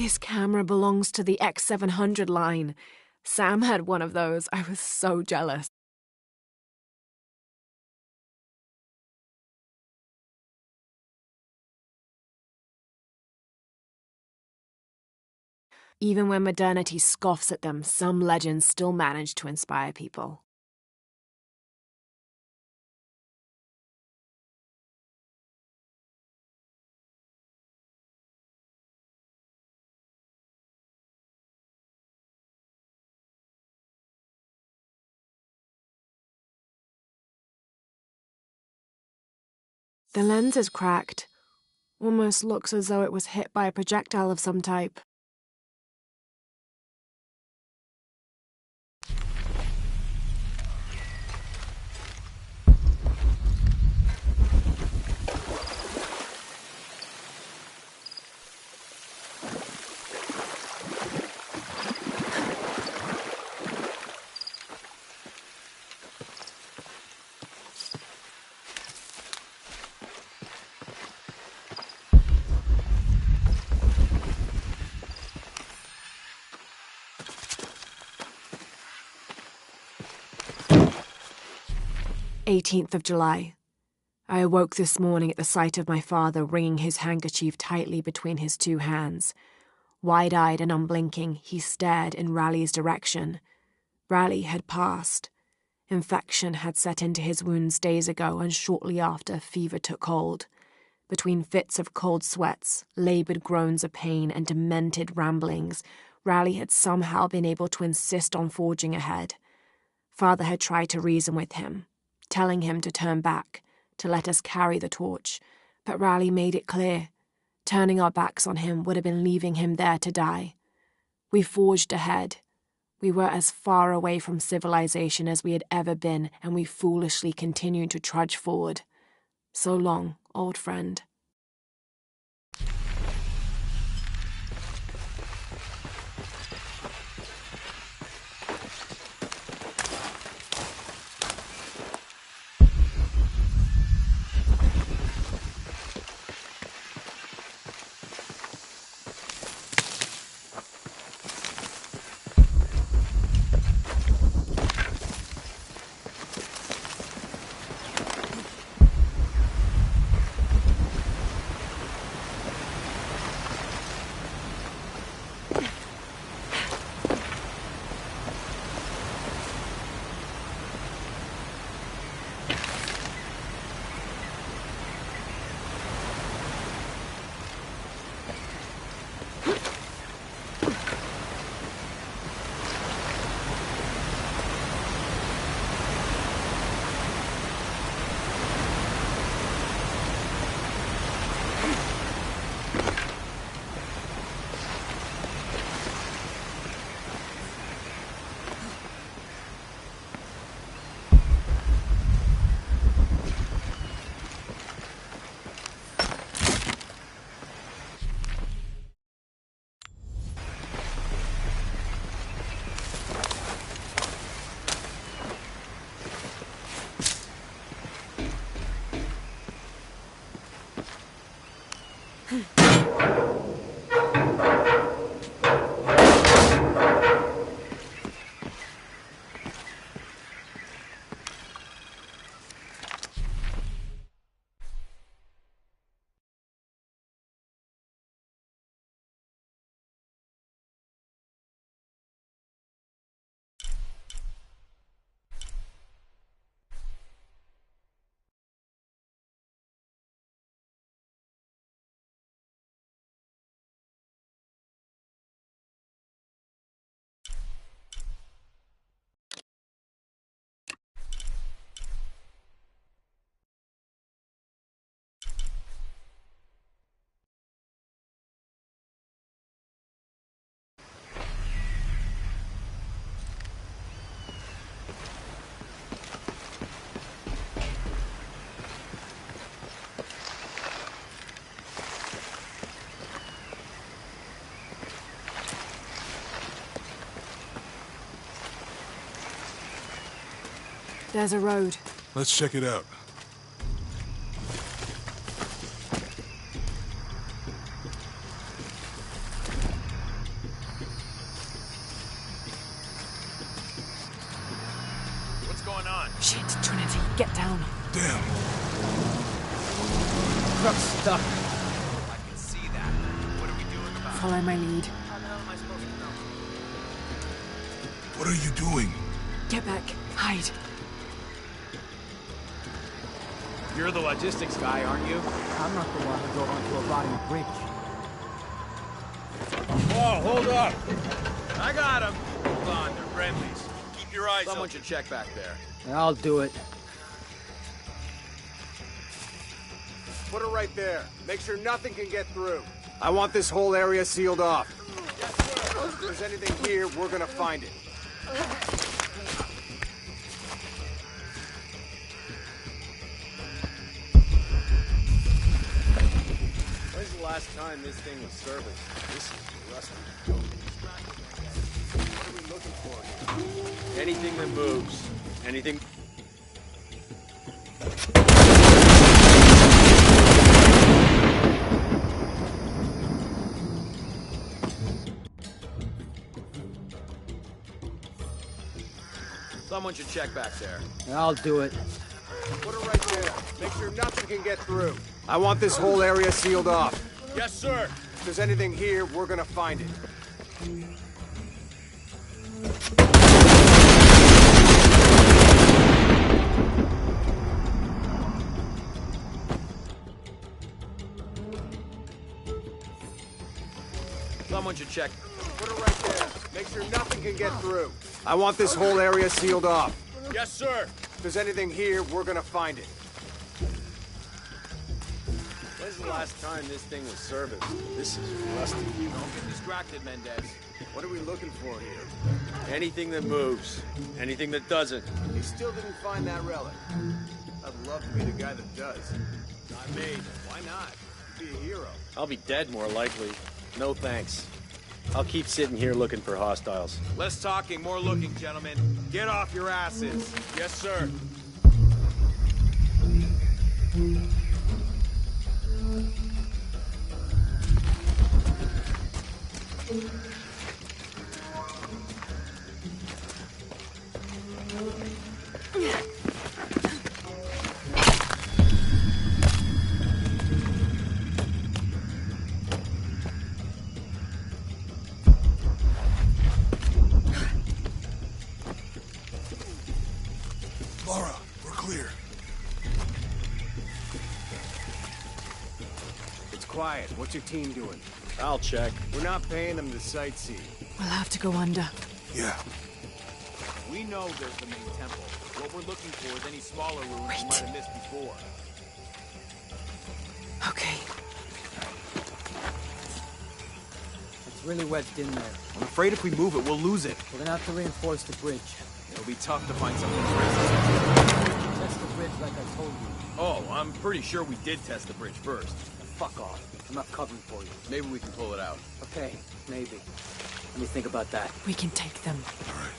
This camera belongs to the X700 line. Sam had one of those. I was so jealous. Even when modernity scoffs at them, some legends still manage to inspire people. The lens is cracked. Almost looks as though it was hit by a projectile of some type. July 18th. I awoke this morning at the sight of my father wringing his handkerchief tightly between his two hands. Wide-eyed and unblinking, he stared in Raleigh's direction. Raleigh had passed. Infection had set into his wounds days ago, and shortly after, fever took hold. Between fits of cold sweats, laboured groans of pain, and demented ramblings, Raleigh had somehow been able to insist on forging ahead. Father had tried to reason with him, telling him to turn back, to let us carry the torch, but Raleigh made it clear. Turning our backs on him would have been leaving him there to die. We forged ahead. We were as far away from civilization as we had ever been, and we foolishly continued to trudge forward. So long, old friend. There's a road. Let's check it out. Get down. Damn. Truck's stuck. I can see that. What are we doing about it? Follow my lead. How the hell am I supposed to know? What are you doing? Get back. Hide. You're the logistics guy, aren't you? I'm not the one who drove onto a rotting bridge. Oh, hold up! I got him! Hold on, they're friendlies. Keep your eyes Someone should check back there. I'll do it. Put her right there. Make sure nothing can get through. I want this whole area sealed off. Yes, sir. If there's anything here, we're gonna find it. When's the last time this thing was serviced? This is rusty. What are we looking for here? Anything that moves. Anything... Someone should check back there. I'll do it. Put her right there. Make sure nothing can get through. I want this whole area sealed off. Yes, sir! If there's anything here, we're gonna find it. Someone should check. Put her right there. Make sure nothing can get through. I want this whole area sealed off. Yes, sir! If there's anything here, we're gonna find it. When's the last time this thing was serviced? This is rusty. Don't get distracted, Mendez. What are we looking for here? Anything that moves. Anything that doesn't. He still didn't find that relic. I'd love to be the guy that does. Not me. Why not? Be a hero. I'll be dead more likely. No thanks. I'll keep sitting here looking for hostiles. Less talking, more looking, gentlemen. Get off your asses. Yes, sir. Laura, we're clear. It's quiet. What's your team doing? I'll check. We're not paying them to sightsee. We'll have to go under. Yeah. We know there's the main temple. What we're looking for is any smaller ruins we Wait. might have missed before. Okay. It's really wedged in there. I'm afraid if we move it, we'll lose it. We're gonna have to reinforce the bridge. It'll be tough to find something crazy. Test the bridge like I told you. Oh, I'm pretty sure we did test the bridge first. Fuck off. I'm not covering for you. Maybe we can pull it out. Okay, maybe. Let me think about that. We can take them. All right.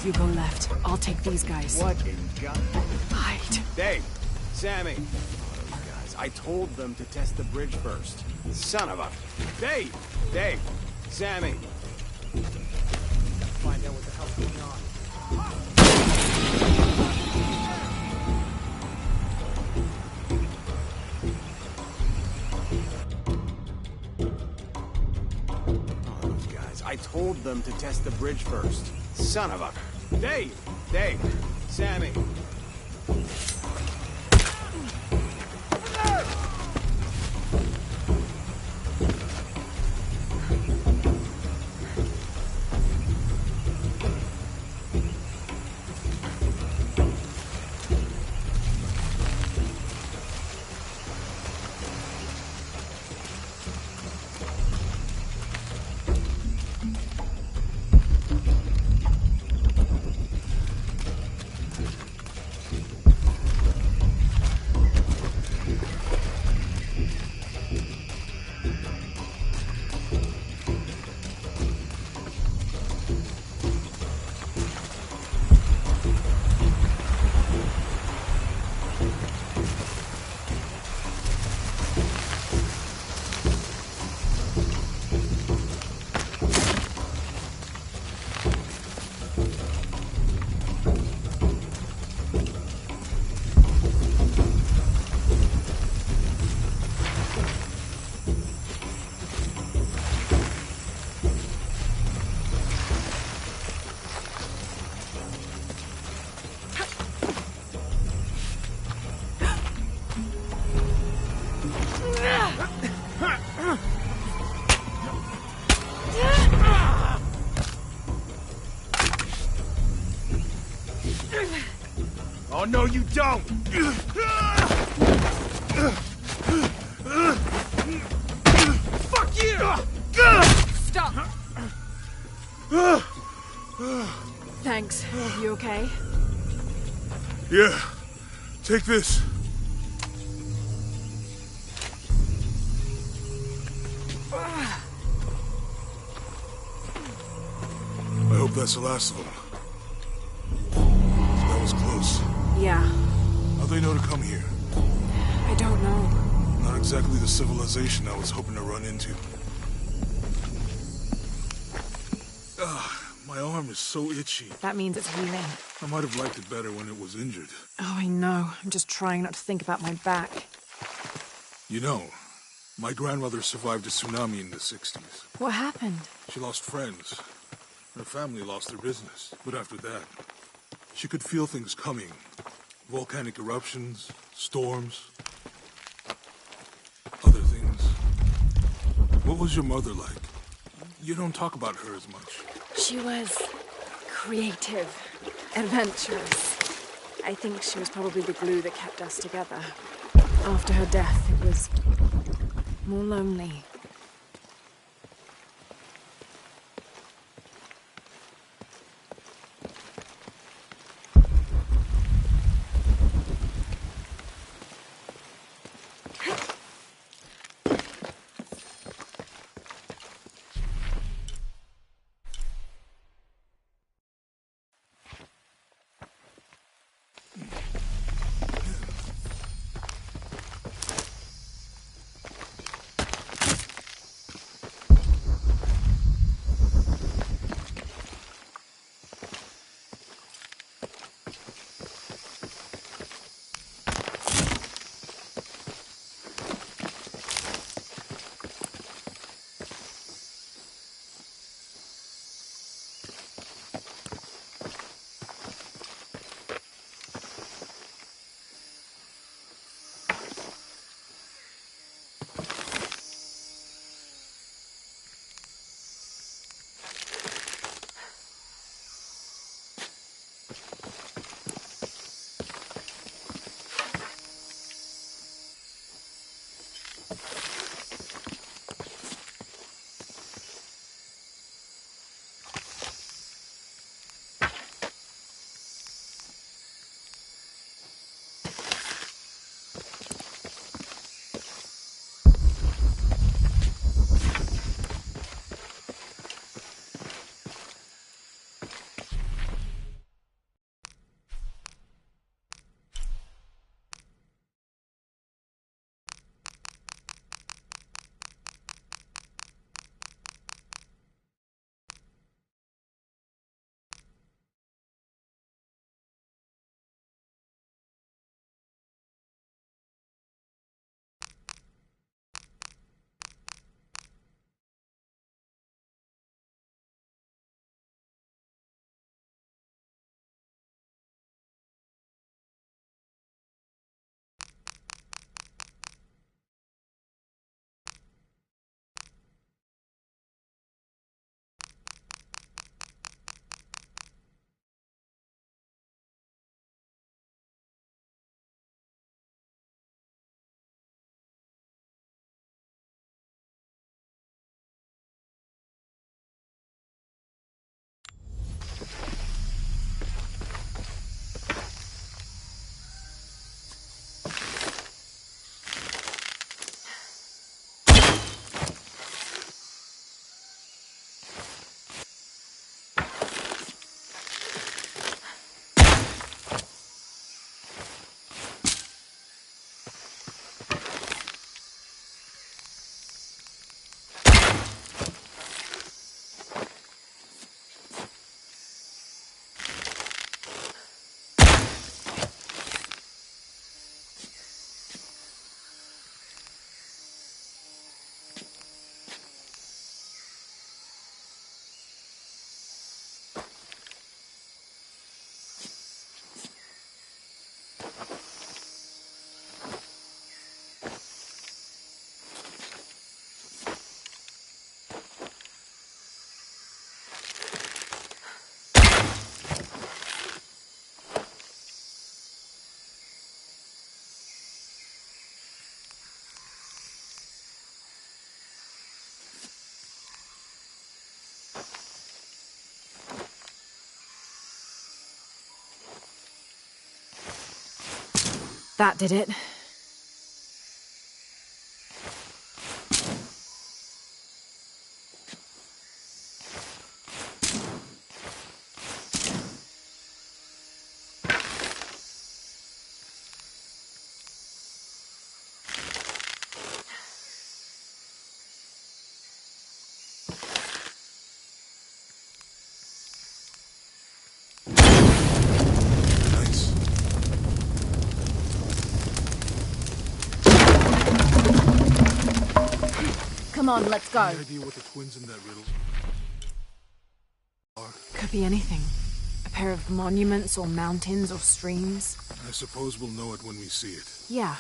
You go left. I'll take these guys. What in God? Hide. Dave, Sammy. Guys, I told them to test the bridge first. Son of a... Dave! Dave! Sammy! Find out what the hell's going on. Oh, those guys. I told them to test the bridge first. Son of a... Dave! Dave! Sammy! Oh, no, you don't! Fuck you! Stop! Thanks. You okay? Yeah. Take this. I hope that's the last of them. That was close. Yeah. How'd they know to come here? I don't know. Not exactly the civilization I was hoping to run into. My arm is so itchy. That means it's healing. I might have liked it better when it was injured. Oh, I know. I'm just trying not to think about my back. You know, my grandmother survived a tsunami in the 60s. What happened? She lost friends. Her family lost their business. But after that, she could feel things coming. Volcanic eruptions, storms, other things. What was your mother like? You don't talk about her as much. She was creative, adventurous. I think she was probably the glue that kept us together. After her death, it was more lonely. That did it. Come on, let's go. Any idea what the twins in that riddle are? Could be anything. A pair of monuments or mountains or streams. I suppose we'll know it when we see it. Yeah.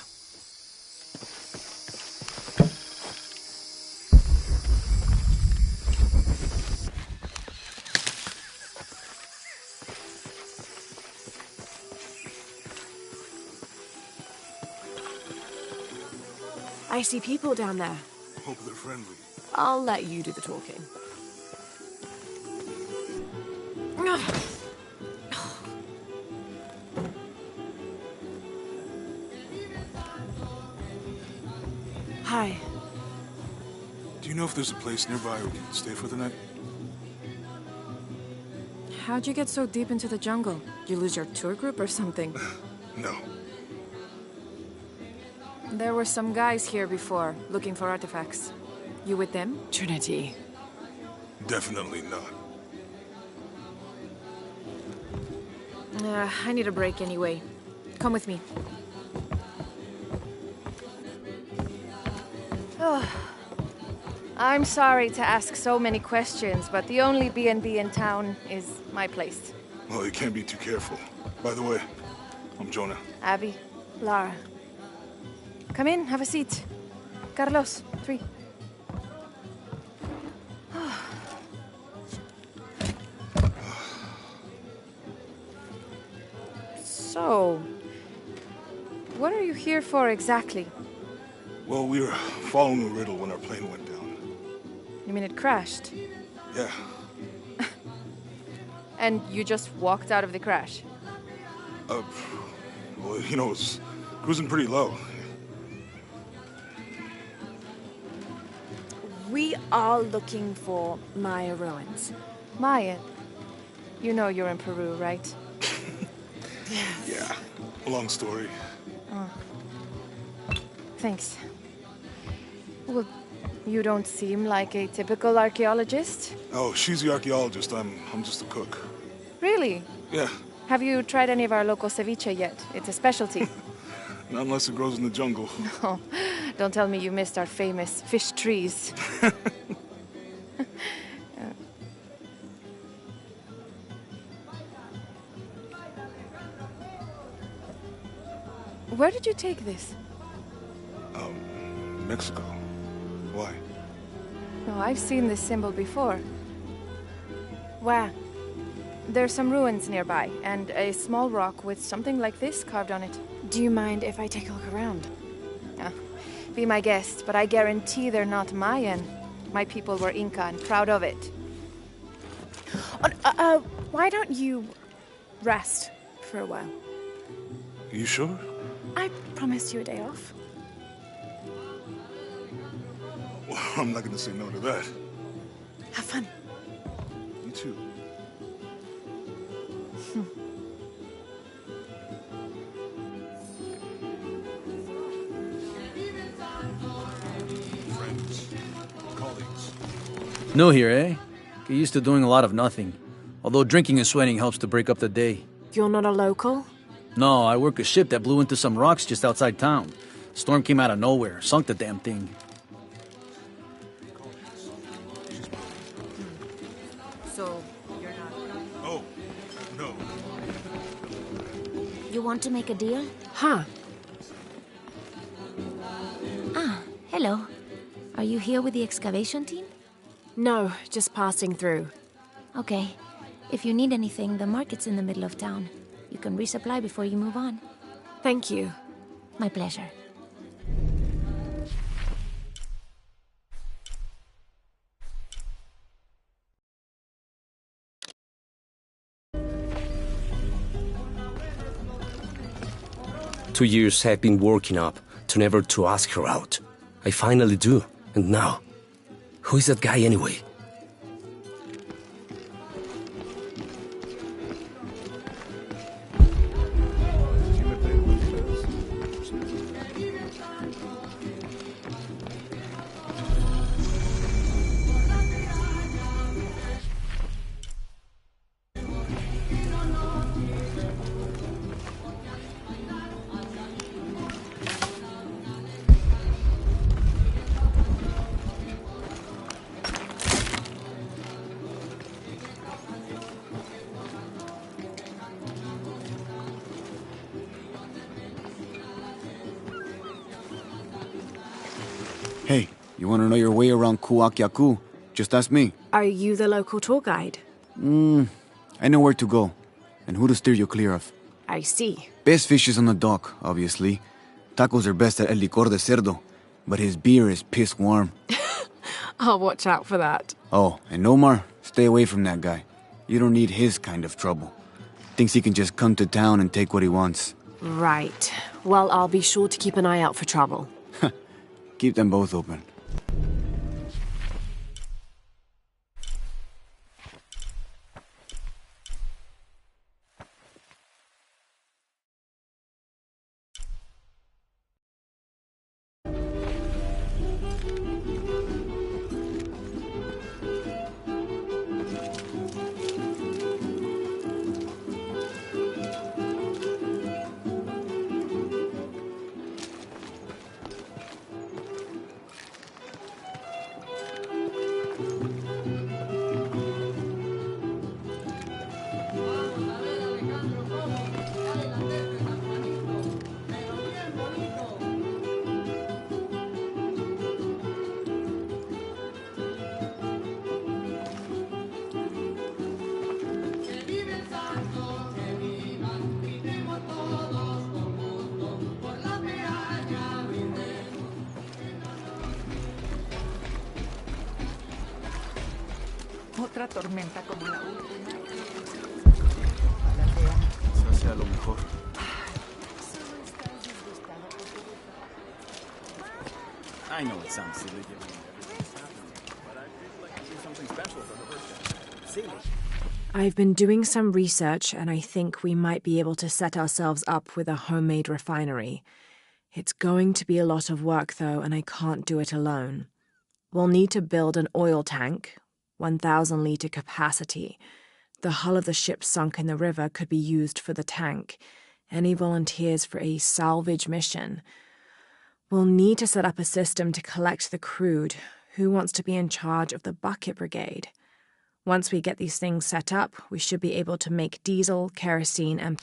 I see people down there. Hope they're friendly. I'll let you do the talking. Hi. Do you know if there's a place nearby we can stay for the night? How'd you get so deep into the jungle? You lose your tour group or something? No. There were some guys here before, looking for artifacts. You with them? Trinity. Definitely not. I need a break anyway. Come with me. I'm sorry to ask so many questions, but the only B&B in town is my place. Well, you can't be too careful. By the way, I'm Jonah. Abby, Lara. Come in, have a seat. Carlos, 3. So, what are you here for exactly? Well, we were following a riddle when our plane went down. You mean it crashed? Yeah. And you just walked out of the crash? Well, you know, it was cruising pretty low. We are looking for Maya ruins. Maya? You know you're in Peru, right? Yeah. Long story. Thanks. Well, you don't seem like a typical archaeologist. Oh, she's the archaeologist. I'm just a cook. Really? Yeah. Have you tried any of our local ceviche yet? It's a specialty. Not unless it grows in the jungle. Oh, don't tell me you missed our famous fish trees. Where did you take this? Mexico. Why? Oh, I've seen this symbol before. Where? There's some ruins nearby, and a small rock with something like this carved on it. Do you mind if I take a look around? Be my guest, but I guarantee they're not Mayan. My people were Inca and proud of it. Why don't you rest for a while? You sure? I promised you a day off. Well, I'm not gonna say no to that. Have fun. You too. Friends, colleagues. New here, eh? Get used to doing a lot of nothing. Although drinking and sweating helps to break up the day. You're not a local? No, I work a ship that blew into some rocks just outside town. Storm came out of nowhere, sunk the damn thing. So, you're not... Oh, no. You want to make a deal? Huh. Ah, hello. Are you here with the excavation team? No, just passing through. Okay. If you need anything, the market's in the middle of town. You can resupply before you move on. Thank you. My pleasure. 2 years I've been working up to never to ask her out. I finally do, and now, who is that guy anyway? Hey, you want to know your way around Kuakyaku? Just ask me. Are you the local tour guide? I know where to go, and who to steer you clear of. I see. Best fish is on the dock, obviously. Tacos are best at El Licor de Cerdo, but his beer is piss warm. I'll watch out for that. Oh, and Omar, stay away from that guy. You don't need his kind of trouble. Thinks he can just come to town and take what he wants. Right. Well, I'll be sure to keep an eye out for trouble. Keep them both open. Otra tormenta como la última. Quizás sea lo mejor. I know it sounds silly given everything's happening, but I feel like I do something special for her birthday. Silly. I've been doing some research, and I think we might be able to set ourselves up with a homemade refinery. It's going to be a lot of work, though, and I can't do it alone. We'll need to build an oil tank, 1,000-litre capacity. The hull of the ship sunk in the river could be used for the tank. Any volunteers for a salvage mission? We'll need to set up a system to collect the crude. Who wants to be in charge of the bucket brigade? Once we get these things set up, we should be able to make diesel, kerosene, and...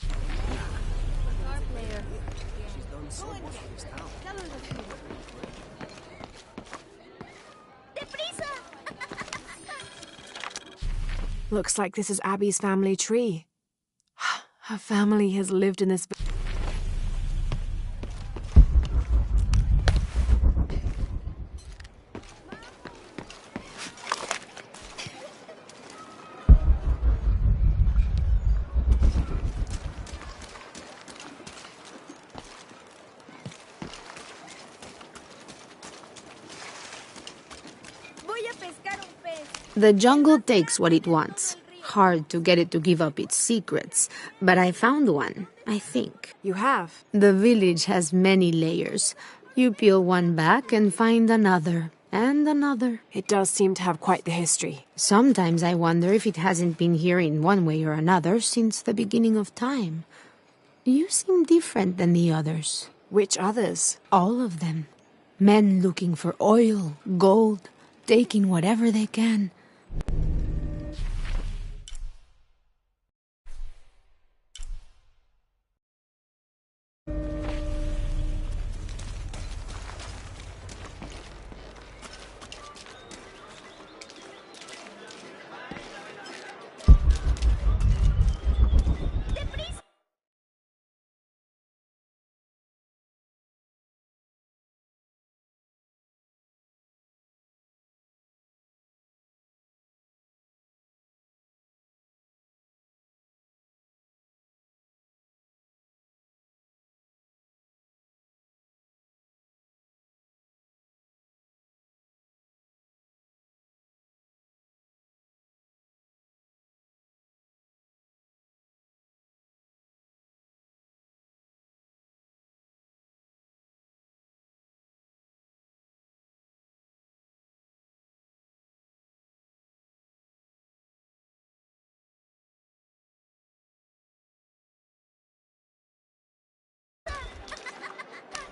Looks like this is Abby's family tree. Her family has lived in this... The jungle takes what it wants. Hard to get it to give up its secrets. But I found one, I think. You have? The village has many layers. You peel one back and find another, and another. It does seem to have quite the history. Sometimes I wonder if it hasn't been here in one way or another since the beginning of time. You seem different than the others. Which others? All of them. Men looking for oil, gold, taking whatever they can.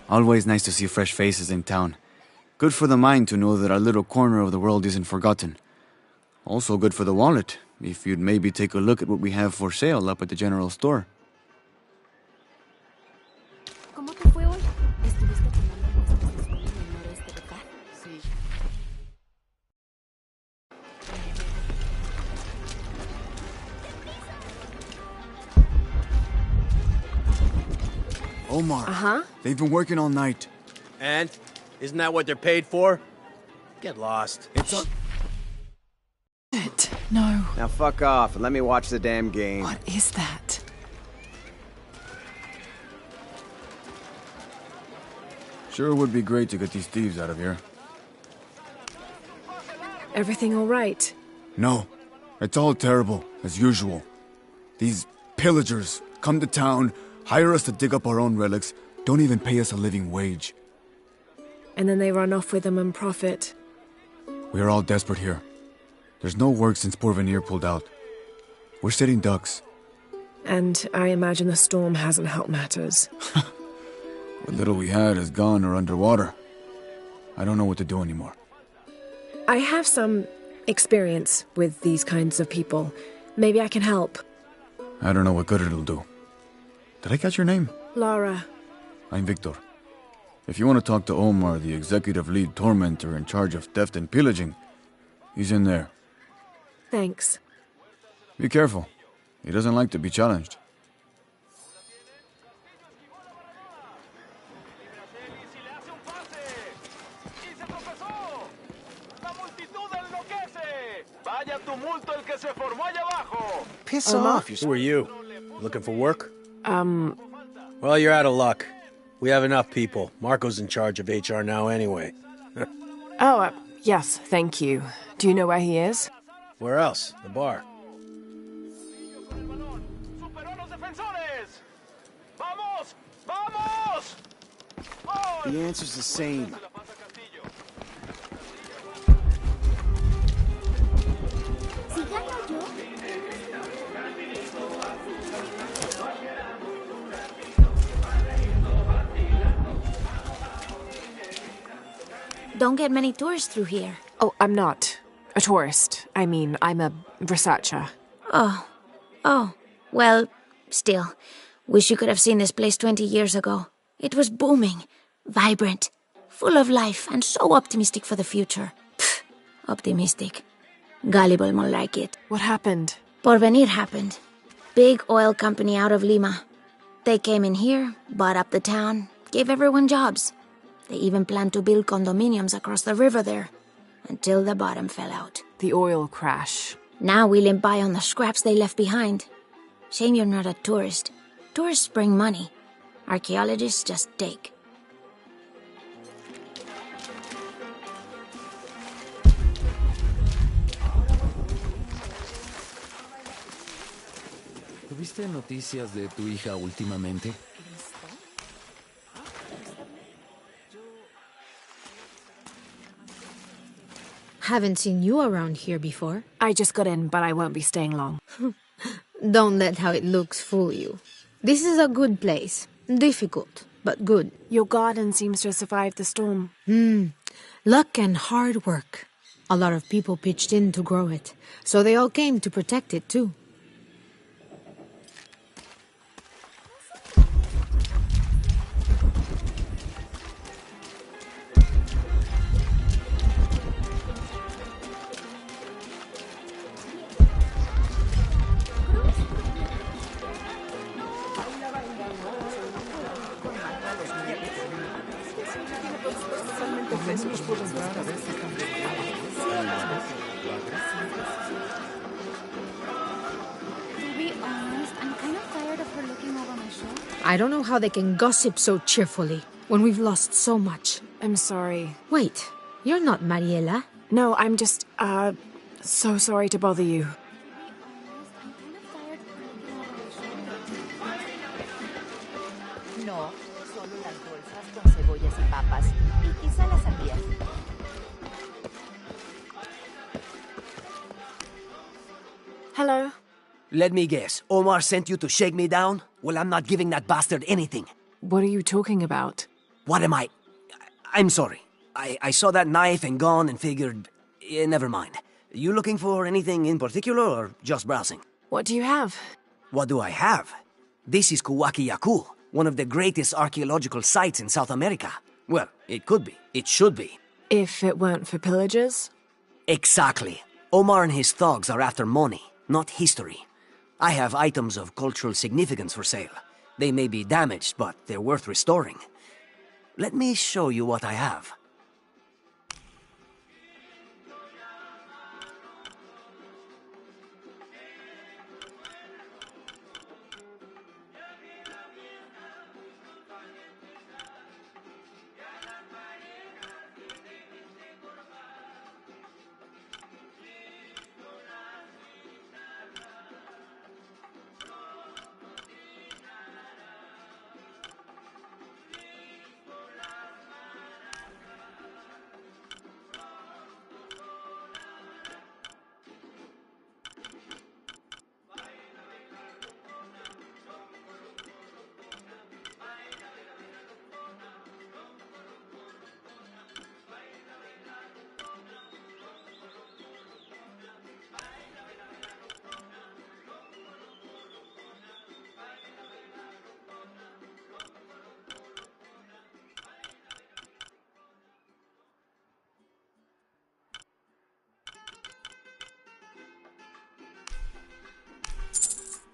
Always nice to see fresh faces in town. Good for the mind to know that our little corner of the world isn't forgotten. Also good for the wallet, if you'd maybe take a look at what we have for sale up at the general store. ¿Cómo te fue hoy? ¿Estuviste tomando muestras de suelo en el noreste de acá? Sí. Omar. Uh-huh. They've been working all night. And? Isn't that what they're paid for? Get lost. It's a... No. Now fuck off and let me watch the damn game. What is that? Sure would be great to get these thieves out of here. Everything all right? No. It's all terrible, as usual. These pillagers come to town, hire us to dig up our own relics, don't even pay us a living wage. And then they run off with them and profit. We're all desperate here. There's no work since Porvenir pulled out. We're sitting ducks. And I imagine the storm hasn't helped matters. What little we had is gone or underwater. I don't know what to do anymore. I have some experience with these kinds of people. Maybe I can help. I don't know what good it'll do. Did I catch your name? Lara. I'm Victor. If you want to talk to Omar, the executive lead tormentor in charge of theft and pillaging, he's in there. Thanks. Be careful. He doesn't like to be challenged. Piss off. Who are you? Looking for work? Well, you're out of luck. We have enough people. Marco's in charge of HR now anyway. Yes, thank you. Do you know where he is? Where else? The bar. The answer's the same. Don't get many tourists through here. Oh, I'm not a tourist. I mean, I'm a researcher. Oh. Well, still. Wish you could have seen this place 20 years ago. It was booming, vibrant, full of life, and so optimistic for the future. Pfft, optimistic. Gullible more like it. What happened? Porvenir happened. Big oil company out of Lima. They came in here, bought up the town, gave everyone jobs. They even planned to build condominiums across the river there, until the bottom fell out. The oil crash. Now we limp by on the scraps they left behind. Shame you're not a tourist. Tourists bring money. Archaeologists just take. ¿Tuviste noticias de tu hija últimamente? Haven't seen you around here before. I just got in, but I won't be staying long. Don't let how it looks fool you. This is a good place. Difficult, but good. Your garden seems to have survived the storm. Luck and hard work. A lot of people pitched in to grow it, so they all came to protect it too. I don't know how they can gossip so cheerfully when we've lost so much. I'm sorry. Wait, you're not Mariela? No, I'm just, so sorry to bother you. No, solo las bolsas con cebollas y papas. Y quizá las sandías. Hello? Let me guess. Omar sent you to shake me down? Well, I'm not giving that bastard anything. What are you talking about? What am I... I'm sorry. I saw that knife and gun and figured... never mind. You looking for anything in particular or just browsing? What do you have? What do I have? This is Kuwaki-Yaku, one of the greatest archaeological sites in South America. Well, it could be. It should be. If it weren't for pillagers? Exactly. Omar and his thugs are after money, not history. I have items of cultural significance for sale. They may be damaged, but they're worth restoring. Let me show you what I have.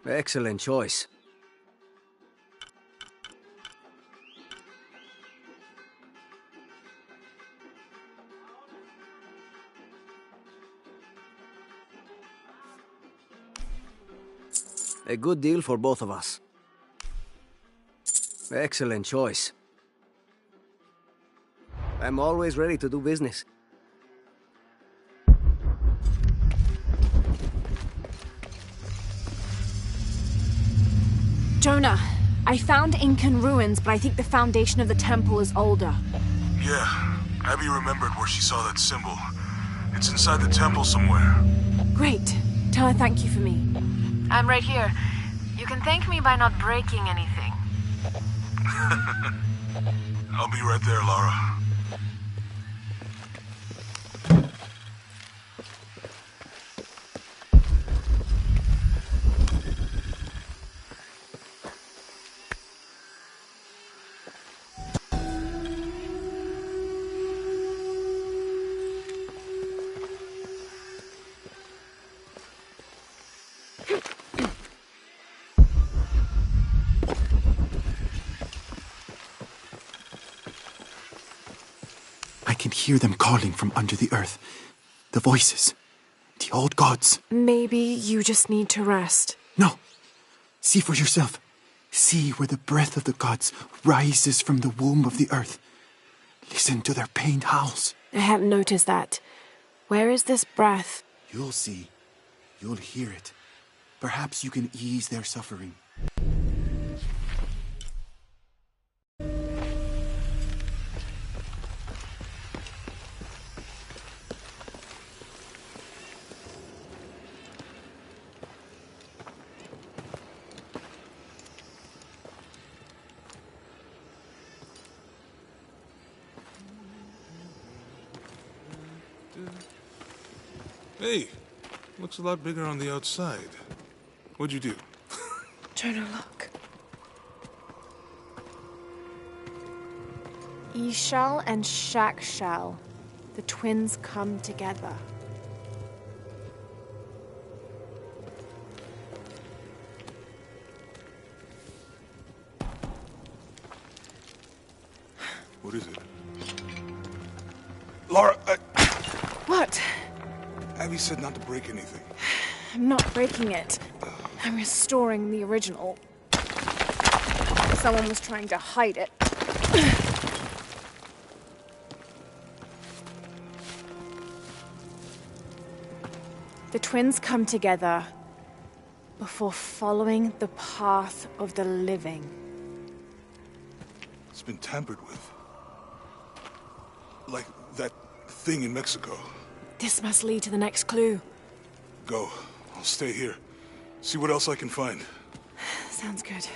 Excellent choice. A good deal for both of us. Excellent choice. I'm always ready to do business. Jonah, I found Incan ruins, but I think the foundation of the temple is older. Yeah, Abby remembered where she saw that symbol. It's inside the temple somewhere. Great. Tell her thank you for me. I'm right here. You can thank me by not breaking anything. I'll be right there, Lara. I can hear them calling from under the earth. The voices. The old gods. Maybe you just need to rest. No. See for yourself. See where the breath of the gods rises from the womb of the earth. Listen to their pained howls. I hadn't noticed that. Where is this breath? You'll see. You'll hear it. Perhaps you can ease their suffering. Hey, looks a lot bigger on the outside. What'd you do? Jonah, look. Ishal and Shakshal, the twins come together. What is it? Lara, What? Abby said not to break anything. I'm not breaking it. I'm restoring the original. Someone was trying to hide it. The twins come together before following the path of the living. It's been tampered with. Like that thing in Mexico. This must lead to the next clue. Go. I'll stay here. See what else I can find. Sounds good.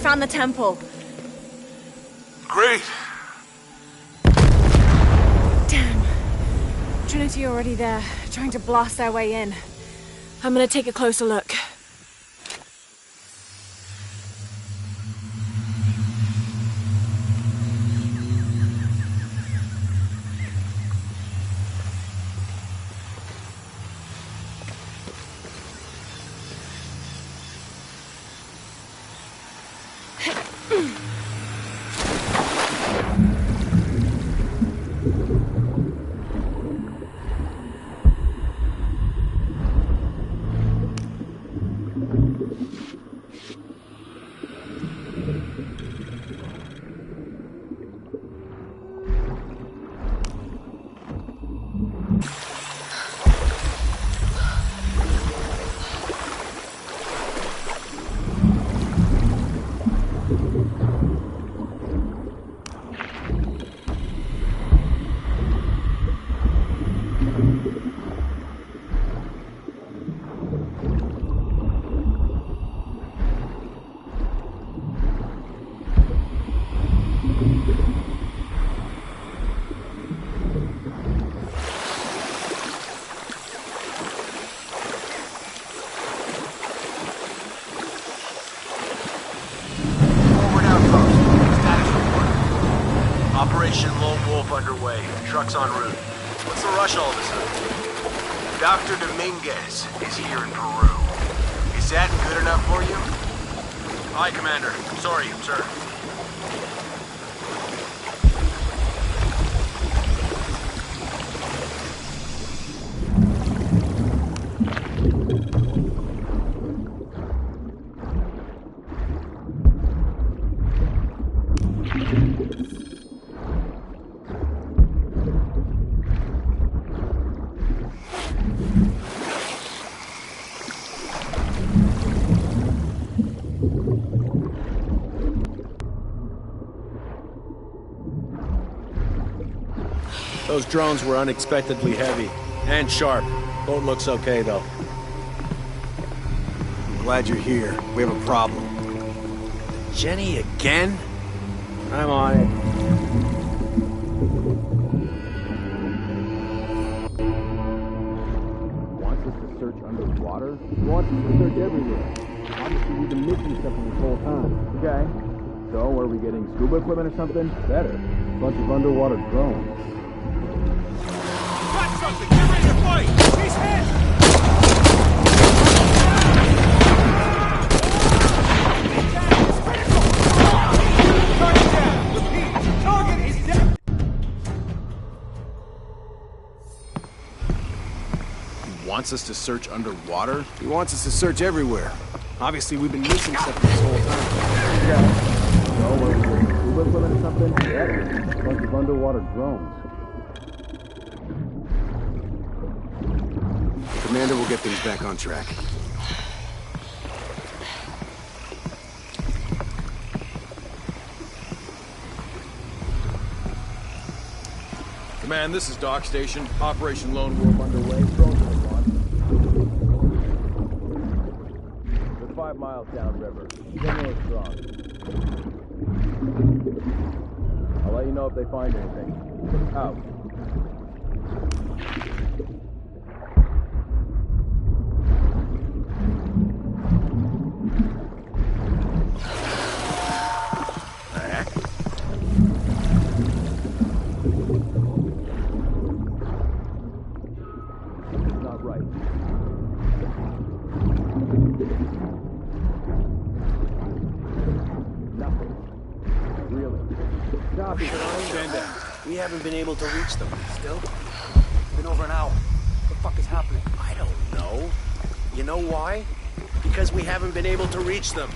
found the temple. Great. Damn. Trinity already there, trying to blast their way in. I'm gonna take a closer look. Operation Lone Wolf underway. Trucks en route. What's the rush all of a sudden? Dr. Dominguez is here in Peru. Is that good enough for you? Aye, Commander. Sorry, sir. Those drones were unexpectedly heavy and sharp. Boat looks okay, though. I'm glad you're here. We have a problem. Jenny again? I'm on it. Wants us to search underwater? Wants us to search everywhere. Obviously, we've been missing something this whole time. Okay. So, are we getting scuba equipment or something? Better. Bunch of underwater drones. Got something! Get ready to fight! He's hit! Target down! Repeat! Target is dead! He wants us to search underwater? He wants us to search everywhere. Obviously, we've been missing something this whole time. Yeah. So, are we getting scuba equipment or something? Better. Bunch of underwater drones. Commander will get things back on track. Command, this is Dock Station. Operation Lone Wolf underway. Drones are gone. We're 5 miles downriver. Signal is strong. I'll let you know if they find anything. Out. We haven't been able to reach them. Still? It's been over an hour. What the fuck is happening? I don't know. You know why? Because we haven't been able to reach them.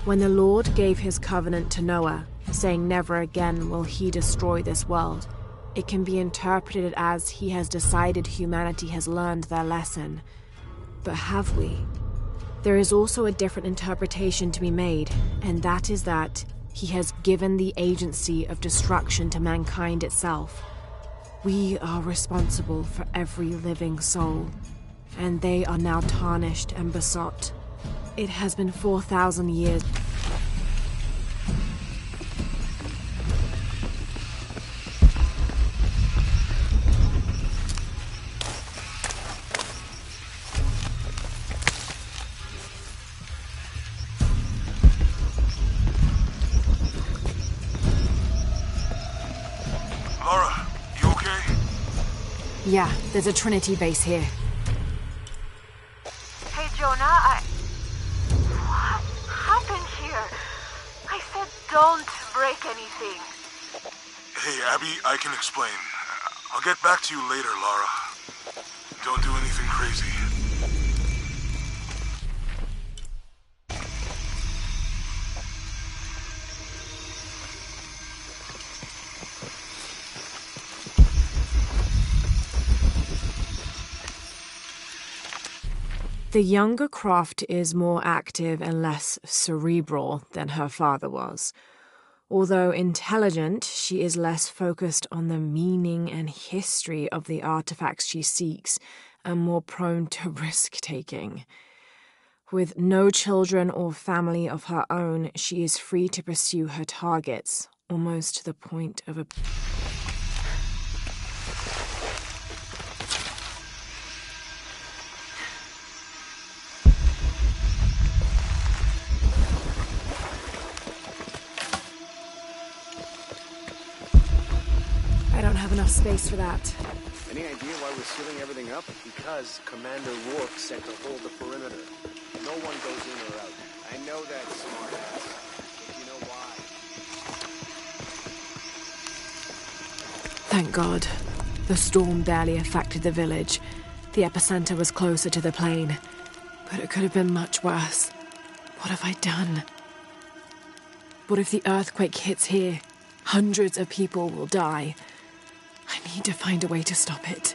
When the Lord gave his covenant to Noah, saying never again will he destroy this world, it can be interpreted as he has decided humanity has learned their lesson. But have we? There is also a different interpretation to be made, and that is that he has given the agency of destruction to mankind itself. We are responsible for every living soul, and they are now tarnished and besought. It has been 4,000 years. Lara, you okay? Yeah, there's a Trinity base here. Hey, Jonah, What happened here? I said don't break anything. Hey, Abby, I can explain. I'll get back to you later, Lara. Don't do anything crazy. The younger Croft is more active and less cerebral than her father was. Although intelligent, she is less focused on the meaning and history of the artifacts she seeks and more prone to risk-taking. With no children or family of her own, she is free to pursue her targets, almost to the point of enough space for that. Any idea why we're sealing everything up? Because Commander Rourke said to hold the perimeter. No one goes in or out. I know that, smartass. But you know why? Thank God. The storm barely affected the village. The epicenter was closer to the plain. But it could have been much worse. What have I done? What if the earthquake hits here? Hundreds of people will die. I need to find a way to stop it.